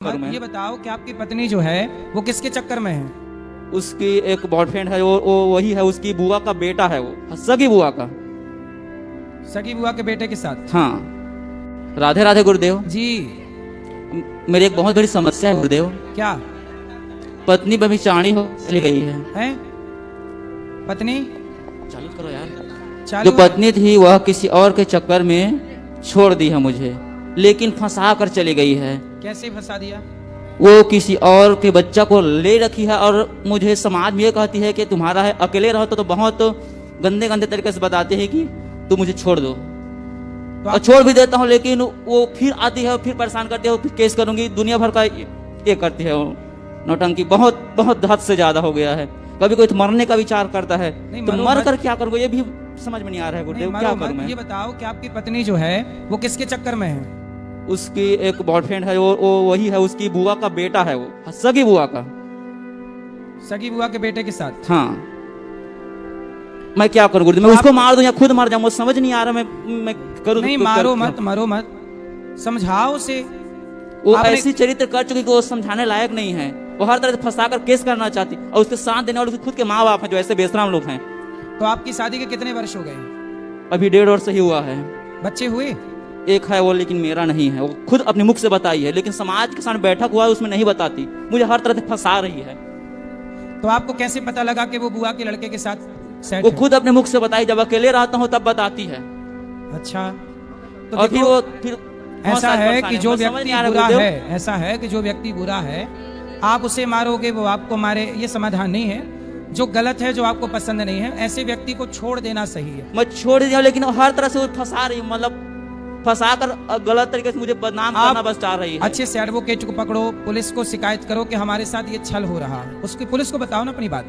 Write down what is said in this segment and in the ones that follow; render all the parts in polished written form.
ये बताओ कि आपकी पत्नी जो है वो किसके चक्कर में है? उसकी एक बॉयफ्रेंड है, वो वही है, उसकी बुआ का बेटा है, वो सगी बुआ का। सगी बुआ के बेटे के साथ? हाँ। राधे राधे गुरुदेव जी। मेरी एक बहुत बड़ी समस्या है गुरुदेव। क्या? पत्नी बमिचाणी हो चली गई है। हैं? पत्नी चालू करो यार। चालू जो पत्नी थी वह किसी और के चक्कर में छोड़ दी है मुझे, लेकिन फंसा कर चली गई है। कैसे फंसा दिया? वो किसी और के बच्चा को ले रखी है और मुझे समाज में ये कहती है कि तुम्हारा है, अकेले रहो तो बहुत गंदे गंदे तरीके से बताती है कि तुम मुझे छोड़ दो। तो और छोड़ भी देता हूँ, लेकिन वो फिर आती है, फिर परेशान करती है, फिर केस करूंगी, दुनिया भर का ये करती है। वो नौटंकी बहुत बहुत हद से ज्यादा हो गया है। कभी कोई तो मरने का विचार करता है, तो मर कर क्या करूंगा ये भी समझ में नहीं आ रहा है गुरुदेव। क्या करूं मैं? ये बताओ कि आपकी पत्नी जो है वो किसके चक्कर में है? उसकी एक बॉयफ्रेंड है, वो वही है, उसकी बुआ का बेटा है, वो सगी बुआ का। सगी बुआ के बेटे के साथ? हाँ। मैं क्या करूं गुरुदेव? मैं उसको मार दूं या खुद मार जाऊं, मुझे समझ नहीं आ रहा। मैं करूं नहीं, मारो मत, मारो मत, समझाओ उसे। वो ऐसी चरित्र कर चुकी कि वो समझाने लायक नहीं है। वो हर तरह से फंसा कर केस करना चाहती, और उसके साथ देने वाले खुद के माँ बाप हैं जो ऐसे बेशरम लोग हैं। तो आपकी शादी के कितने वर्ष हो गए? अभी 1.5 वर्ष ही हुआ है। बच्चे हुए? एक है वो, लेकिन मेरा नहीं है। वो खुद अपने मुख से बताई है, लेकिन समाज के सामने बैठक हुआ है उसमें नहीं बताती। मुझे हर तरह से फंसा रही है। तो आपको कैसे पता लगा कि वो बुआ के लड़के के साथ सेट वो है? खुद अपने मुख से बताई, जब अकेले रहता हूँ तब बताती है। अच्छा। तो और फिर वो फिर ऐसा है कि जो व्यक्ति बुरा है, ऐसा है कि जो व्यक्ति बुरा है आप उसे मारोगे वो आपको मारे, ये समाधान नहीं है। जो गलत है, जो आपको पसंद नहीं है, ऐसे व्यक्ति को छोड़ देना सही है। मैं छोड़ दिया, लेकिन हर तरह से वो फंसा रही, मतलब फंसा कर गलत तरीके से मुझे बदनाम करना बस चाह रही है। अच्छे से एडवोकेट को पकड़ो, पुलिस को शिकायत करो कि हमारे साथ ये छल हो रहा है। उसकी पुलिस को बताओ ना अपनी बात।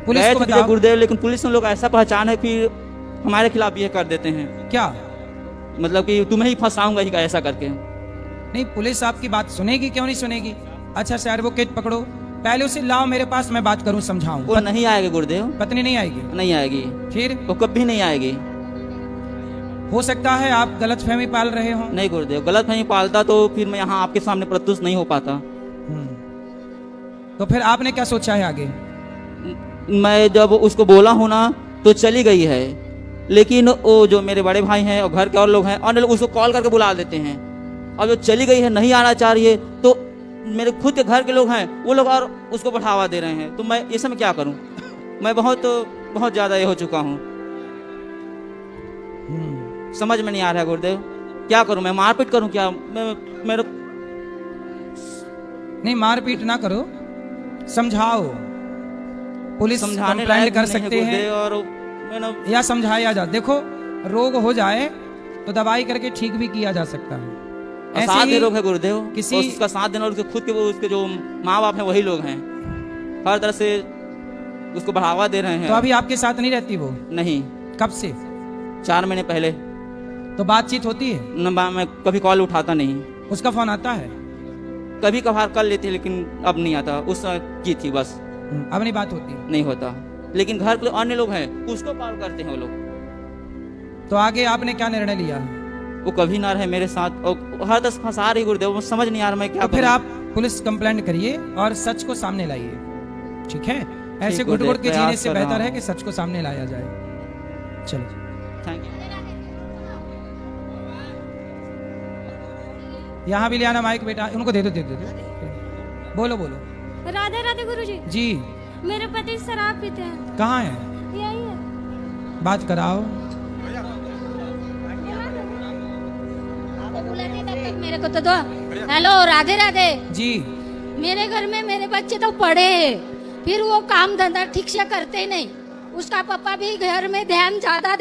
पुलिस को बताओ गुरुदेव, लेकिन पुलिस में लोग ऐसा पहचान है, फिर हमारे खिलाफ ये कर देते हैं। क्या मतलब कि तुम्हें ही फंसाऊंगा ही ऐसा करके। नहीं, पुलिस आपकी बात सुनेगी, क्यों नहीं सुनेगी? अच्छा से एडवोकेट पकड़ो, पहले उसे लाओ मेरे पास, मैं बात करूं, समझाऊं। वो नहीं आएगी गुरुदेव। पत्नी नहीं आएगी? नहीं आएगी। फिर वो कभी नहीं आएगी। हो सकता है आप गलतफहमी पाल रहे हो। नहीं गुरुदेव, गलतफहमी पालता तो फिर मैं यहाँ आपके सामने प्रत्युष नहीं हो पाता। तो फिर आपने क्या सोचा है आगे? मैं जब उसको बोला हूँ ना तो चली गई है, लेकिन वो जो मेरे बड़े भाई हैं और घर के और लोग हैं, अन्य लोग उसको कॉल करके बुला देते हैं। अब जो चली गई है, नहीं आना चाह रही है, तो मेरे खुद के घर के लोग हैं, वो लोग और उसको बढ़ावा दे रहे हैं। तो मैं ये सब क्या करूं? मैं बहुत बहुत ज्यादा ये हो चुका हूं। समझ में नहीं आ रहा है गुरुदेव, क्या करूं? मैं मारपीट करूं क्या? मेरे नहीं, मारपीट ना करो, समझाओ। पुलिस कंप्लेंट कर सकते हैं और या समझाया जा। देखो, रोग हो जाए तो दवाई करके ठीक भी किया जा सकता है। साथ ही लोग हैं गुरुदेव, किसी उसका साथ देना, और उसके खुद के उसके जो माँ बाप हैं वही लोग हैं, हर तरह से उसको बढ़ावा दे रहे हैं। तो अभी आपके साथ नहीं रहती वो? नहीं। कब से? 4 महीने पहले। तो बातचीत होती है? मैं कभी कॉल उठाता नहीं। उसका फोन आता है? कभी कभार कर लेती, लेकिन अब नहीं आता। उस समय की थी बस। अब नहीं बात होती? नहीं होता, लेकिन घर के अन्य लोग हैं उसको कॉल करते हैं वो लोग। तो आगे आपने क्या निर्णय लिया? वो कभी ना रहे मेरे साथ, और हर तरह फंसा रही गुरुदेव, समझ नहीं आ रहा मैं क्या। तो फिर आप पुलिस कंप्लेंट करिए और सच को सामने लाइए, ठीक है? ऐसे घुट घुट के जीने से बेहतर है कि सच को सामने लाया जाए। चलो, थैंक यू। यहाँ भी ले आना माइक बेटा, उनको दे दो, दे दो। बोलो बोलो। राधे राधे गुरुजी। जी। मेरे पति शराब पीते हैं। कहाँ है? यही है। बात कराओ। मेरे को तो दो। हेलो, राधे राधे जी। मेरे घर में मेरे बच्चे तो पढ़े हैं, फिर वो काम धंधा ठीक से करते नहीं। उसका पापा भी घर में ध्यान ज्यादा